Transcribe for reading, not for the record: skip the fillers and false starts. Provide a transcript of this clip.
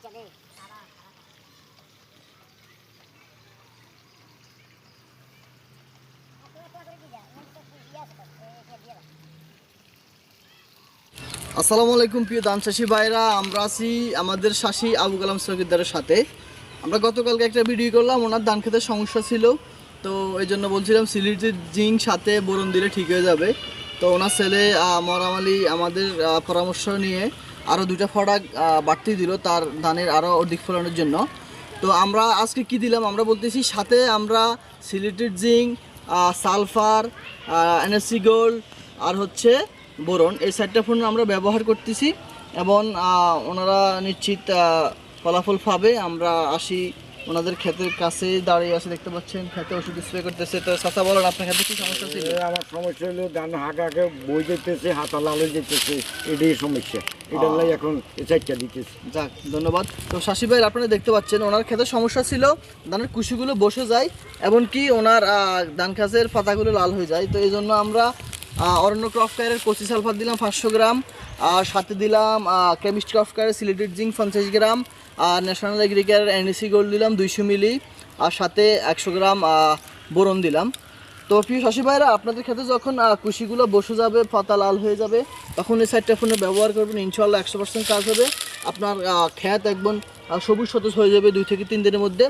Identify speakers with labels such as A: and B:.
A: আসসালামু আলাইকুম প্রিয় ধান চাষি ভাইরা, আমরা আছি আমাদের চাষি আবু কালাম সরকারের সাথে। আমরা গতকালকে একটা ভিডিও করলাম, ওনার ধান খেতে সমস্যা ছিল, তো এই জন্য বলছিলাম সিলিটির জিঙ্ক সাথে বোরন দিলে ঠিক হয়ে যাবে। তো ওনার ছেলে মরাম আলী আমাদের পরামর্শ নিয়ে আরও 2টা প্রোডাক্ট বাড়তি দিল তার ধানের আরও অধিক ফলনের জন্য। তো আমরা আজকে কি দিলাম আমরা বলতেছি, সাথে আমরা সিলিটির জিঙ্ক, সালফার, এনএসসি গোল্ড আর হচ্ছে বোরন, এই 4টা ফোন আমরা ব্যবহার করতেছি এবং ওনারা নিশ্চিত ফলাফল পাবে। আমরা আসি ওনাদের ক্ষেতের কাছে দাঁড়িয়ে আছে, দেখতে পাচ্ছেন ক্ষেতে ওষুধ স্প্রে করতেছে। তো চাচা বলেন, আপনার ক্ষেতে কি সমস্যা ছিল?
B: আমার সমস্যা হলো ধান হাঁকাকে বই যেতেছে, হাতা লাল হয়ে যেতেছে, এটাই সমস্যা। এটার লাই এখন এই 4টা দিতেছে।
A: যাক, ধন্যবাদ। তো শাসি ভাই, আপনারা দেখতে পাচ্ছেন ওনার ক্ষেতের সমস্যা ছিল, ধানের কুশিগুলো বসে যায়, এমনকি ওনার ধান গাছের পাতাগুলো লাল হয়ে যায়। তো এই জন্য আমরা অরণ্য ক্রপ কেয়ারের 25 সালফার দিলাম 500 গ্রাম, আর সাথে দিলাম কেমিস্ট ক্রপ কেয়ারের সিলেটেড জিঙ্ক 50 গ্রাম, আর ন্যাশনাল এগ্রিকেয়ারের এনএসসি গোল্ড দিলাম 200 মিলি, আর সাথে 100 গ্রাম বোরন দিলাম। তো প্রিয় চাষি ভাইরা, আপনাদের ক্ষেত্রে যখন কুশিগুলো বসে যাবে, পাতা লাল হয়ে যাবে, তখন এই 4টা ফোনে ব্যবহার করবেন, ইনশাআল্লাহ 100% কাজ হবে। আপনার ক্ষেত একদম সবুজ সতেজ হয়ে যাবে 2 থেকে 3 দিনের মধ্যে।